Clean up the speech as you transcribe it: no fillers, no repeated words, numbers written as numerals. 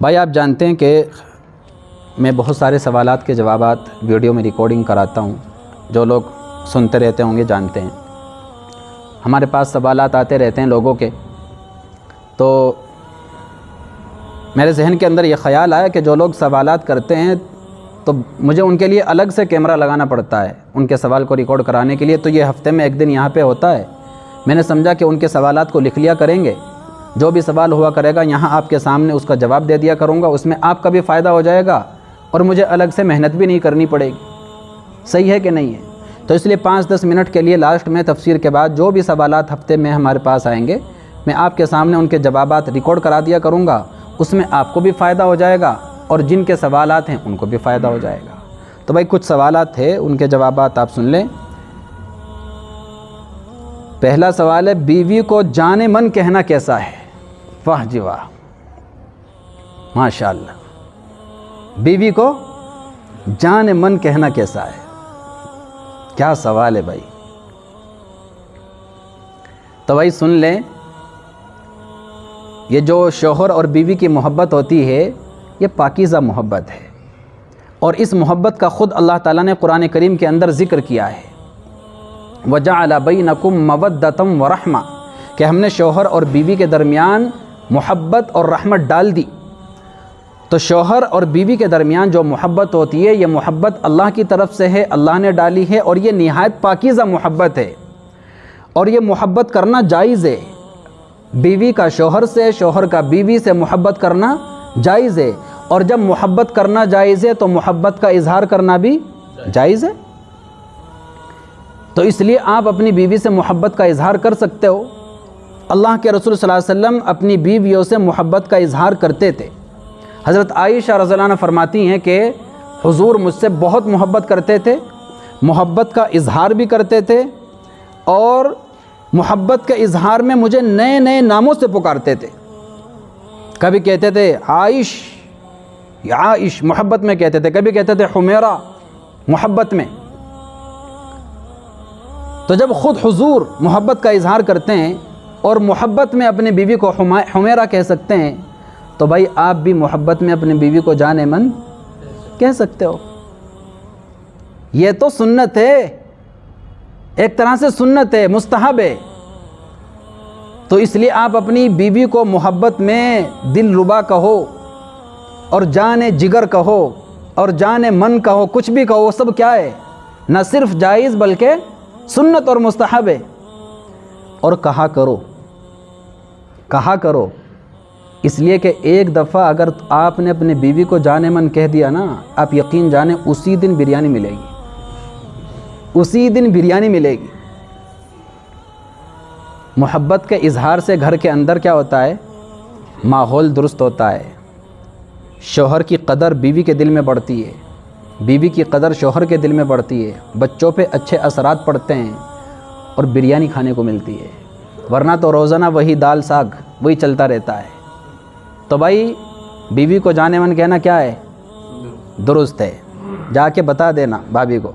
بھائی آپ جانتے ہیں کہ میں بہت سارے سوالات کے جوابات ویڈیو میں ریکارڈنگ کراتا ہوں، جو لوگ سنتے رہتے ہوں گے جانتے ہیں۔ ہمارے پاس سوالات آتے رہتے ہیں لوگوں کے، تو میرے ذہن کے اندر یہ خیال آیا کہ جو لوگ سوالات کرتے ہیں تو مجھے ان کے لیے الگ سے کیمرہ لگانا پڑتا ہے ان کے سوال کو ریکارڈ کرانے کے لیے، تو یہ ہفتے میں ایک دن یہاں پہ ہوتا ہے۔ میں نے سمجھا کہ ان کے سوالات کو لکھ لیا کریں گے، جو بھی سوال ہوا کرے گا یہاں آپ کے سامنے اس کا جواب دے دیا کروں گا، اس میں آپ کا بھی فائدہ ہو جائے گا اور مجھے الگ سے محنت بھی نہیں کرنی پڑے گی۔ صحیح ہے کہ نہیں ہے؟ تو اس لیے 5-10 منٹ کے لیے لاسٹ میں تفسیر کے بعد جو بھی سوالات ہفتے میں ہمارے پاس آئیں گے میں آپ کے سامنے ان کے جوابات ریکارڈ کرا دیا کروں گا، اس میں آپ کو بھی فائدہ ہو جائے گا اور جن کے سوالات ہیں ان کو بھی فائدہ ہو جائے گا۔ تو بھائی کچھ سوالات تھے، ان کے جوابات آپ سن لیں۔ پہلا سوال ہے، بیوی کو جان من کہنا کیسا ہے؟ واہ جی واہ، ماشاء اللہ، بیوی کو جان من کہنا کیسا ہے؟ کیا سوال ہے بھائی۔ تو بھائی سن لیں، یہ جو شوہر اور بیوی کی محبت ہوتی ہے یہ پاکیزہ محبت ہے، اور اس محبت کا خود اللہ تعالیٰ نے قرآن کریم کے اندر ذکر کیا ہے، وَجَعَلَ بَيْنَكُمْ مَوَدَّةً وَرَحْمَةً، کہ ہم نے شوہر اور بیوی کے درمیان محبت اور رحمت ڈال دی۔ تو شوہر اور بیوی کے درمیان جو محبت ہوتی ہے یہ محبت اللہ کی طرف سے ہے، اللہ نے ڈالی ہے، اور یہ نہایت پاکیزہ محبت ہے، اور یہ محبت کرنا جائز ہے۔ بیوی کا شوہر سے، شوہر کا بیوی سے محبت کرنا جائز ہے، اور جب محبت کرنا جائز ہے تو محبت کا اظہار کرنا بھی جائز ہے۔ تو اس لیے آپ اپنی بیوی سے محبت کا اظہار کر سکتے ہو۔ اللہ کے رسول صلی اللہ علیہ وسلم اپنی بیویوں سے محبت کا اظہار کرتے تھے۔ حضرت عائشہ رضی اللہ عنہ فرماتی ہیں کہ حضور مجھ سے بہت محبت کرتے تھے، محبت کا اظہار بھی کرتے تھے، اور محبت کے اظہار میں مجھے نئے نئے ناموں سے پکارتے تھے۔ کبھی کہتے تھے عائش، یا عائش محبت میں کہتے تھے، کبھی کہتے تھے حمیرہ محبت میں۔ تو جب خود حضور محبت کا اظہار کرتے ہیں اور محبت میں اپنی بیوی کو حمیرہ کہہ سکتے ہیں، تو بھائی آپ بھی محبت میں اپنی بیوی کو جان من کہہ سکتے ہو۔ یہ تو سنت ہے، ایک طرح سے سنت ہے، مستحب ہے۔ تو اس لیے آپ اپنی بیوی کو محبت میں دل ربا کہو، اور جان جگر کہو، اور جان من کہو، کچھ بھی کہو، وہ سب کیا ہے؟ نہ صرف جائز بلکہ سنت اور مستحب ہے۔ اور کہا کرو، اس لیے کہ ایک دفعہ اگر آپ نے اپنے بیوی کو جان من کہہ دیا نا، آپ یقین جانیں اسی دن بریانی ملے گی، اسی دن بریانی ملے گی۔ محبت کے اظہار سے گھر کے اندر کیا ہوتا ہے؟ ماحول درست ہوتا ہے، شوہر کی قدر بیوی کے دل میں بڑھتی ہے، بیوی کی قدر شوہر کے دل میں بڑھتی ہے، بچوں پہ اچھے اثرات پڑتے ہیں، اور بریانی کھانے کو ملتی ہے، ورنہ تو روزانہ وہی دال ساگ وہی چلتا رہتا ہے۔ تو بھائی بیوی کو جان من کہنا کیا ہے؟ درست ہے، جا کے بتا دینا بھابھی کو۔